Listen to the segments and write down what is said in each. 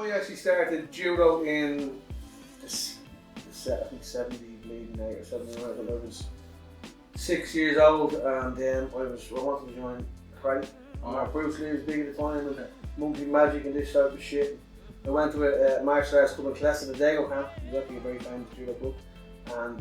I actually started judo in I think 70 bleeding out or something like that. I was 6 years old, and I wanted to join karate. Bruce Lee was big at the time, and monkey magic and this type of shit. I went to a martial arts club in class in the Dago camp. It was actually a very famous judo club,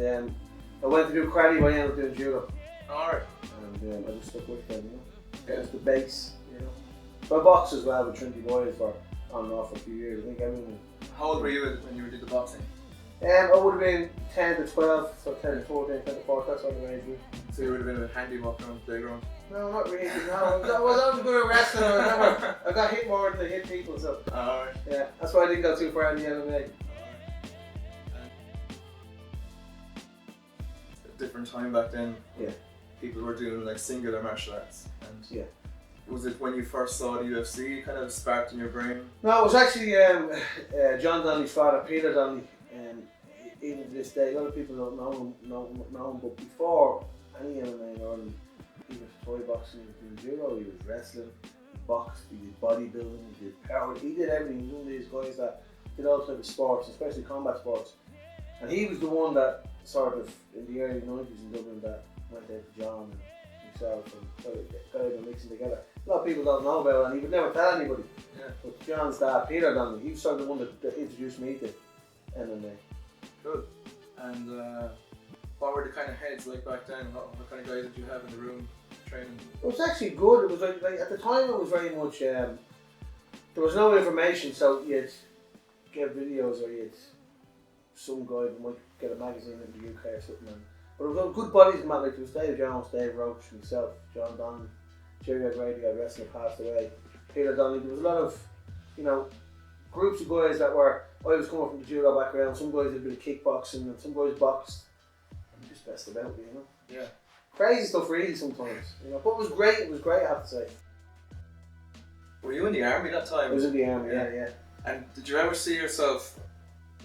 and I went to do karate, but I ended up doing judo. Alright. And I just stuck with them, you know. That was the base, you know. So I boxed as well with Trinity Boys for on and off for a few years. I think everyone. How old were you when you did the boxing? I would have been 10 to 12, so 10 to 14, 10 to 14, that's what the range was. So you would have been a bit handy walking around the playground? No, not really. No, I was always good at wrestling. I got hit more than I hit people, so. Alright. Yeah, that's why I didn't go too far in the MMA. Alright. A different time back then. Yeah. People were doing like singular martial arts, and yeah. Was it when you first saw the UFC kind of sparked in your brain? No, it was actually John Donnelly's father, Peter Donnelly. Even to this day, a lot of people don't know him, but before any MMA in Ireland, he was toy boxing, he was doing judo, he was wrestling, he boxed, he did bodybuilding, he did power, he did everything. He was one of these guys that did all types of sports, especially combat sports. And he was the one that sort of, in the early 90s in Dublin, that went out to John and himself and got them mixing together. A lot of people don't know about it, and he would never tell anybody. Yeah. But John's dad, Peter Donnelly, he was sort of the one that introduced me to MMA. Good. And what were the kind of heads like back then? What kind of guys did you have in the room training? It was actually good. It was like at the time it was very much, there was no information, so you'd get videos or you'd some guy that might get a magazine in the UK or something. But it was good buddies, man. Like there was Dave Jones, Dave Roach, myself, John Donnelly, Jerry O'Grady, got wrestling, passed away, Peter Donnelly. There was a lot of, you know, groups of guys that were, I was coming from the judo background, some guys did a bit of kickboxing and some guys boxed. And just best about it, you know. Yeah. Crazy stuff really sometimes, you know. But it was great, I have to say. Were you in the army that time? I was in the army, yeah. And did you ever see yourself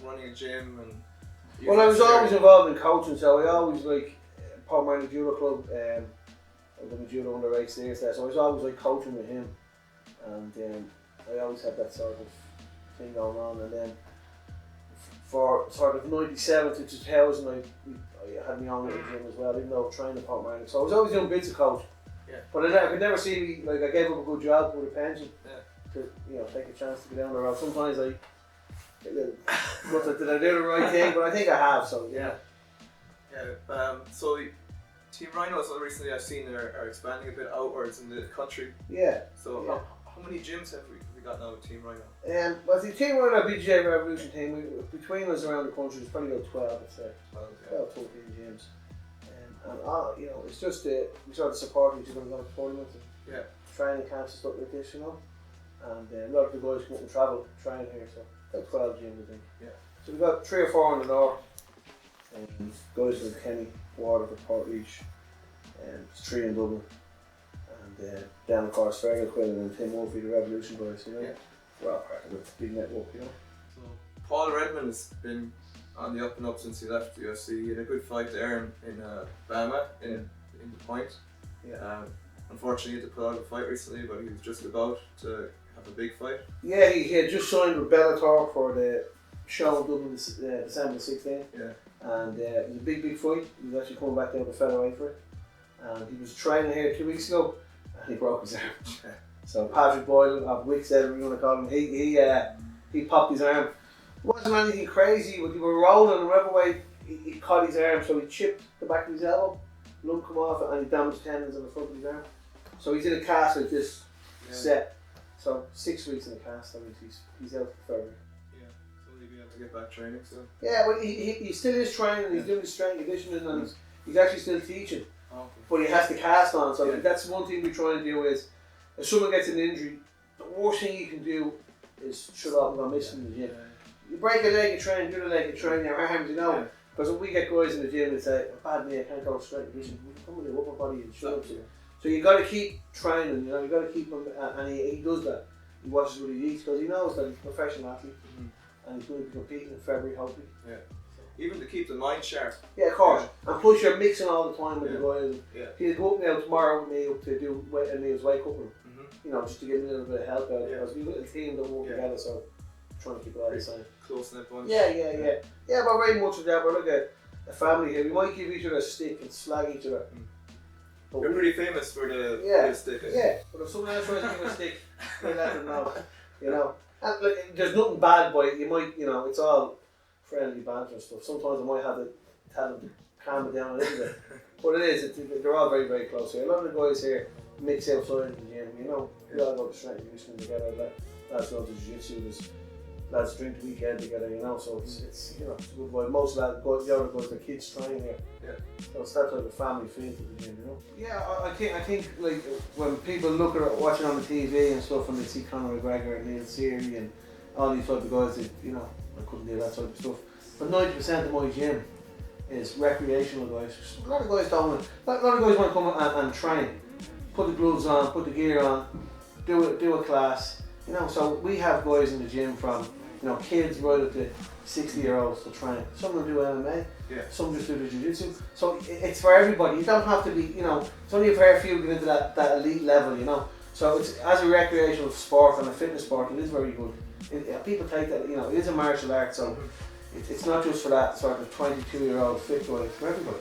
running a gym and... Well, I was always involved in coaching, so I always like Paul Browne Judo Club, I done the judo under race there, so I was always like coaching with him, and I always had that sort of thing going on. And then for sort of 97 to 2000, I had my own little gym as well, even though I was training at Paul Browne. So I was always doing bits of coach. Yeah. But I could never see me, like I gave up a good job with a pension to, you know, take a chance to get down the road. Sometimes did I do the right thing? But I think I have, so yeah. So Team Ryanos recently I've seen are expanding a bit outwards in the country. Yeah. So how many gyms have we got now with Team Ryano? Well, the Team Ryano BJJ Revolution team, between us around the country, there's probably about 12, I'd say. 12, 14 gyms. And you know, it's just we sort of support each other on tournaments and training camps and stuff like this, you know. And a lot of the guys come up and travel, train here, so about 12 gyms, I think. Yeah. So we've got 3 or 4 in the north, and guys from Kenny, Waterford, Portlaoise, and 3 in Dublin, and down of course Fergal and Tim Murphy, the Revolution guys, you know. We're all part of the big network, you know. So Paul Redmond has been on the up and up since he left the UFC. He had a good fight there in Bama, in the point. Yeah. Unfortunately, he had to put out a fight recently, but he was just about to have a big fight. Yeah, he had just signed with Bellator for the show in Dublin December 16th. Yeah. And it was a big fight. He was actually coming back down to featherweight for it. And he was training here 2 weeks ago, and he broke his arm. So Patrick Boylan, of Wickstead, whatever you want to call him, he popped his arm. It wasn't anything crazy, but he were rolling, and whatever way he caught his arm, so he chipped the back of his elbow, lump come off, and he damaged tendons on the front of his arm. So he's in a cast like this, set. So 6 weeks in the cast, that means he's out for February. Yeah, so he'll be able to get back training soon. Yeah, but he still is training, he's doing his strength conditioning, and he's actually still teaching. Okay. But he has the cast on, so that's one thing we try and do is, if someone gets an injury, the worst thing you can do is shut off and go missing in the gym. You break a leg, you train, do the leg, you train your arms, you know. Because when we get guys in the gym and say, bad knee, I can't go straight condition, we come with your upper body and shut up. So you got to keep training, you know, you got to keep him, and he does that. He watches what he eats because he knows that he's a professional athlete, and he's going to be competing in February, hopefully. Yeah. Even to keep the mind sharp. Yeah, of course. And plus you're mixing all the time with the guys. Yeah. He'll go up now tomorrow with me up to do weight up, you know, just to get a little bit of help out. Because we've got a team that work together, so trying to keep it all the same. Close-knit bunch. Yeah, but very much of that. We're like a family here. We might give each other a stick and slag each other. But you're pretty famous for the stick. Yeah, but if someone else tries to give me a stick, we'll let them know. You know, and like, there's nothing bad by it. You might, you know, it's all friendly banter and stuff. Sometimes I might have to tell them to calm it down a little bit. But it is, they're all very, very close here. A lot of the guys here mix outside of the gym, you know. We all go to strength and conditioning together. Lads go to jiu-jitsu, lads drink the weekend together, you know. So it's you know, it's a good vibe. Most lads, the other guys, their kids training here. Yeah. So it's that type of family feel to the gym, you know. Yeah, I think like when people look at watching on the TV and stuff, and they see Conor McGregor and Neil Seary and all these type of guys, that, you know, I couldn't do that type of stuff. But 90% of my gym is recreational guys. A lot of guys don't. A lot of guys want to come and train, put the gloves on, put the gear on, do a class. You know, so we have guys in the gym from, you know, kids right up to 60-year-olds to train. Some of them do MMA, some just do the jiu-jitsu. So it's for everybody. You don't have to be, you know, it's only a fair few get into that elite level, you know. So it's, as a recreational sport and a fitness sport, it is very good. People take that, you know, it is a martial art, so it's not just for that sort of 22-year-old fit guy, it's for everybody.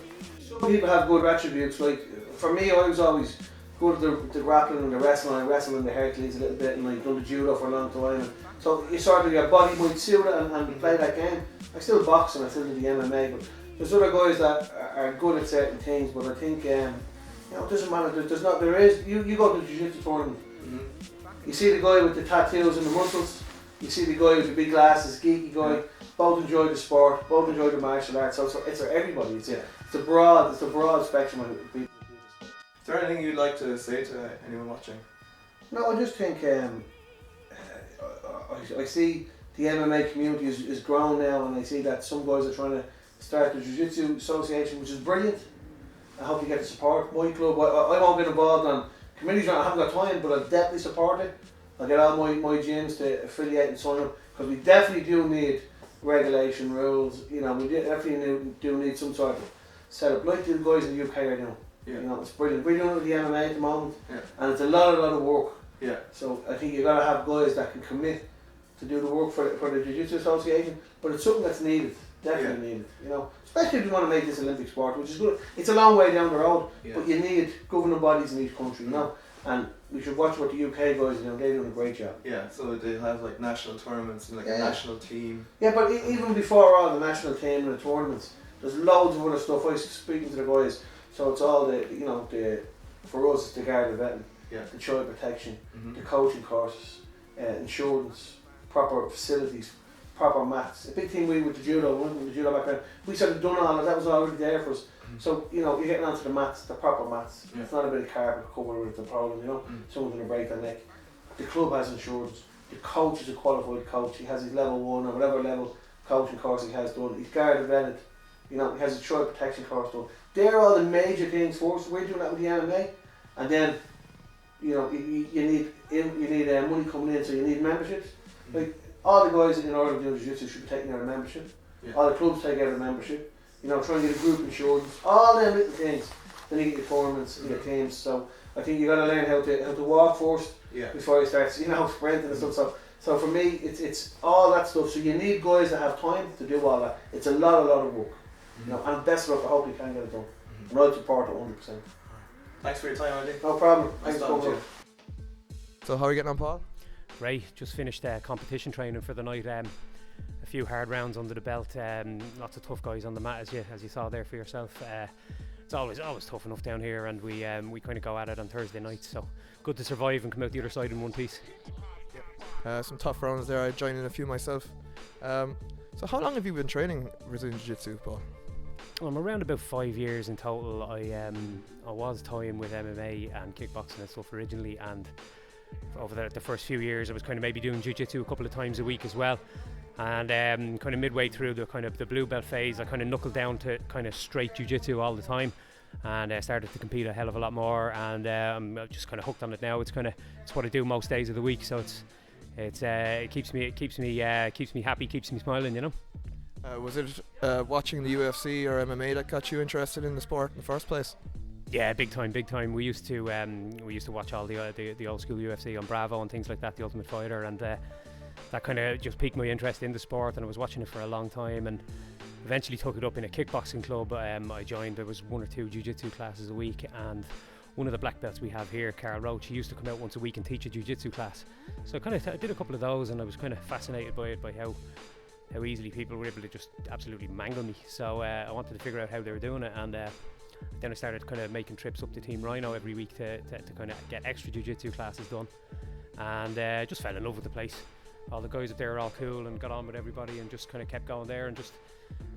Some people have good attributes, like for me, I was always good at the grappling and the wrestling. I wrestled in the Hercules a little bit, and I've done the judo for a long time. And so you sort of, your body might suit it and you play that game. I still box and I still do the MMA, but there's other guys that are good at certain things, but I think, you know, it doesn't matter, you go to the jiu-jitsu tournament, you see the guy with the tattoos and the muscles, you see the guy with the big glasses, geeky guy, both enjoy the sport, both enjoy the martial arts, so it's for everybody. It's a broad spectrum of people. Is there anything you'd like to say to anyone watching? No, I just think I see the MMA community is grown now, and I see that some guys are trying to start the Jiu-Jitsu Association, which is brilliant. I hope you get the support. My club, I won't get involved on committees, I haven't got time, but I'll definitely support it. I'll get all my gyms to affiliate and sign up, because we definitely do need regulation rules. You know, we definitely do need some sort of setup, like the guys in the UK are doing. You know, it's brilliant. We're doing it with the MMA at the moment, and it's a lot of work. Yeah. So I think you've got to have guys that can commit to do the work for the Jiu-Jitsu Association, but it's something that's needed, definitely needed. You know, especially if you want to make this Olympic sport, which is good. It's a long way down the road, but you need governing bodies in each country, you know. And we should watch what the UK guys are doing. They're doing a great job. Yeah, so they have like national tournaments and like a national team. Yeah, but even before all the national team and the tournaments, there's loads of other stuff. I was speaking to the guys. So it's all for us it's the guard vetting, the child protection, the coaching courses, insurance, proper facilities, proper mats. A big thing with the judo background, we sort of done all of that, was already there for us. So, you know, you're getting onto the mats, the proper mats. It's not a bit of carpet covered with the problem, you know. Someone's going to break their neck. The club has insurance. The coach is a qualified coach. He has his level 1 or whatever level coaching course he has done. He's guard vetted. You know, he has a child protection course done. They're all the major things for us. We're doing that with the MMA, and then, you know, you need money coming in, so you need memberships. Like all the guys in order to do jiu-jitsu should be taking out a membership. All the clubs take out a membership. You know, try and get a group insurance. All them little things. Then you get your tournaments and your teams. So I think you got to learn how to walk first before you start, you know, sprinting and stuff. So for me, it's all that stuff. So you need guys that have time to do all that. It's a lot of work. You know, and best of luck, I hope you can get it done. And I'd support it 100%. Thanks for your time, Andy. No problem. Nice Thanks for coming. So how are you getting on, Paul? Great, just finished competition training for the night. A few hard rounds under the belt. Lots of tough guys on the mat, as you saw there for yourself. It's always tough enough down here, and we kind of go at it on Thursday nights. So good to survive and come out the other side in one piece. Some tough rounds there. I joined in a few myself. So how long have you been training Brazilian Jiu-Jitsu, Paul? I'm around about 5 years in total. I was toying with MMA and kickboxing and stuff originally, and over the first few years I was kind of maybe doing jiu-jitsu a couple of times a week as well. And kind of midway through the blue belt phase, I kind of knuckled down to kind of straight jiu-jitsu all the time, and started to compete a hell of a lot more. And I'm just kind of hooked on it now. It's what I do most days of the week, so it keeps me happy, keeps me smiling, you know. Was it watching the UFC or MMA that got you interested in the sport in the first place? Yeah, big time. We used to watch all the old school UFC on Bravo and things like that, the Ultimate Fighter, and that kind of just piqued my interest in the sport, and I was watching it for a long time, and eventually took it up in a kickboxing club. I joined. There was 1 or 2 jiu-jitsu classes a week, and one of the black belts we have here, Carl Roach, he used to come out once a week and teach a jiu-jitsu class. So I did a couple of those, and I was kind of fascinated by it, by how easily people were able to just absolutely mangle me. So I wanted to figure out how they were doing it, and then I started kind of making trips up to Team Rhino every week to kind of get extra jiu-jitsu classes done, and just fell in love with the place. All the guys up there are all cool and got on with everybody, and just kind of kept going there and just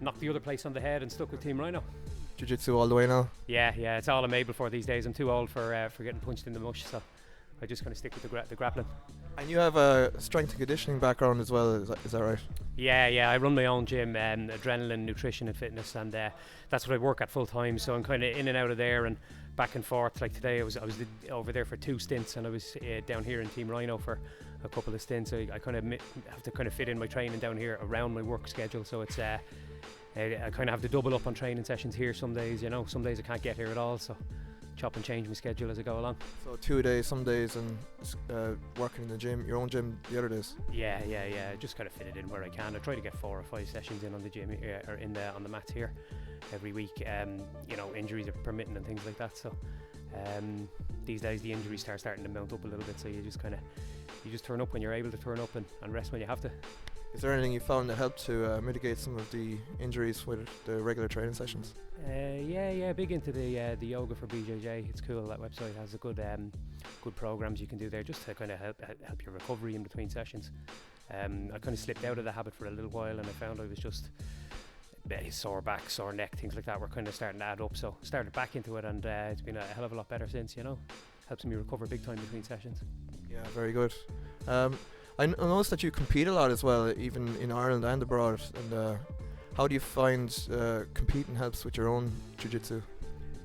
knocked the other place on the head and stuck with Team Rhino. Jiu-jitsu all the way now? Yeah, it's all I'm able for these days. I'm too old for getting punched in the mush, so I just kind of stick with the grappling. And you have a strength and conditioning background as well, is that right? Yeah, I run my own gym, Adrenaline Nutrition and Fitness, and that's what I work at full time, so I'm kind of in and out of there and back and forth. Like today I was over there for 2 stints, and I was down here in Team Rhino for a couple of stints. I kind of have to kind of fit in my training down here around my work schedule, so it's I kind of have to double up on training sessions here some days, some days I can't get here at all, so chop and change my schedule as I go along. So 2 days some days, and working in the gym, your own gym the other days? Yeah, just kind of fit it in where I can. I try to get 4 or 5 sessions in on the gym or on the mats here every week. Injuries are permitting and things like that, so these days the injuries starting to mount up a little bit, so you just turn up when you're able to turn up and rest when you have to. Is there anything you found that helped to mitigate some of the injuries with the regular training sessions? Yeah, big into the yoga for BJJ. It's cool. That website has a good programs you can do there just to kind of help your recovery in between sessions. I kind of slipped out of the habit for a little while, and I found I was just sore back, sore neck, things like that were kind of starting to add up. So started back into it, and it's been a hell of a lot better since. Helps me recover big time between sessions. Yeah, very good. I noticed that you compete a lot as well, even in Ireland and abroad. And how do you find competing helps with your own jiu-jitsu?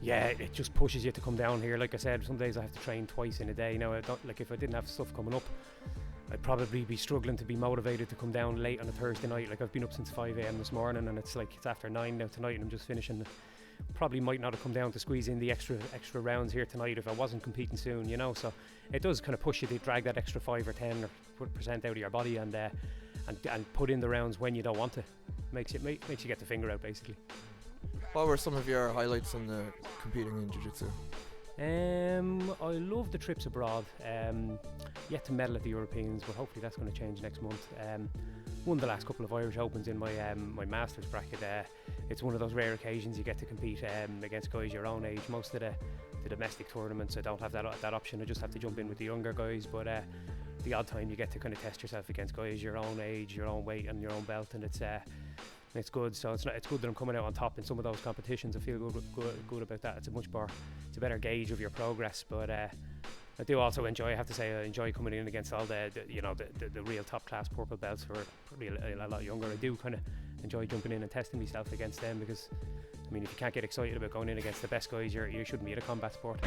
Yeah, it just pushes you to come down here. Like I said, some days I have to train twice in a day. I don't, like if I didn't have stuff coming up, I'd probably be struggling to be motivated to come down late on a Thursday night. Like I've been up since 5 a.m. this morning, and it's after 9 now tonight, and I'm just finishing. Probably might not have come down to squeeze in the extra rounds here tonight if I wasn't competing soon, so it does kind of push you to drag that extra 5 or 10 or % out of your body and put in the rounds when you don't want to. Makes you get the finger out, basically. What were some of your highlights in competing in jiu-jitsu? I love the trips abroad. Yet to medal at the Europeans, but hopefully that's going to change next month. Won the last couple of Irish Opens in my Masters bracket. It's one of those rare occasions you get to compete against guys your own age. Most of the domestic tournaments I don't have that option. I just have to jump in with the younger guys, but the odd time you get to kind of test yourself against guys your own age, your own weight and your own belt, and it's good. So it's good that I'm coming out on top in some of those competitions. I feel good about that. It's a better gauge of your progress, but I do also enjoy, I have to say, I enjoy coming in against all the real top class purple belts who are probably a lot younger. I do kind of enjoy jumping in and testing myself against them, because if you can't get excited about going in against the best guys, you shouldn't be in a combat sport.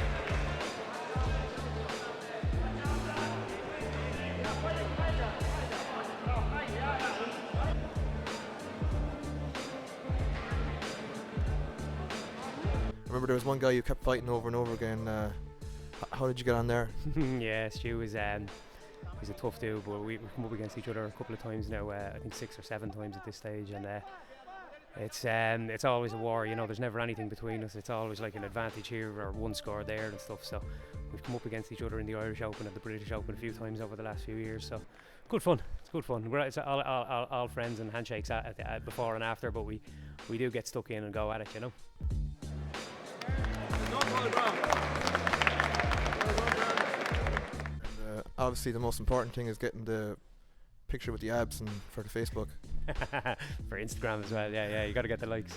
I remember there was one guy you kept fighting over and over again. How did you get on there? Yeah, Stu is he's a tough dude, but we've come up against each other a couple of times now. I think 6 or 7 times at this stage, and it's always a war. There's never anything between us. It's always like an advantage here or one score there and stuff. So we've come up against each other in the Irish Open and the British Open a few times over the last few years. So good fun. It's good fun. It's all friends and handshakes at before and after, but we do get stuck in and go at it. Obviously the most important thing is getting the picture with the abs and for the Facebook. For Instagram as well, yeah, you got to get the likes.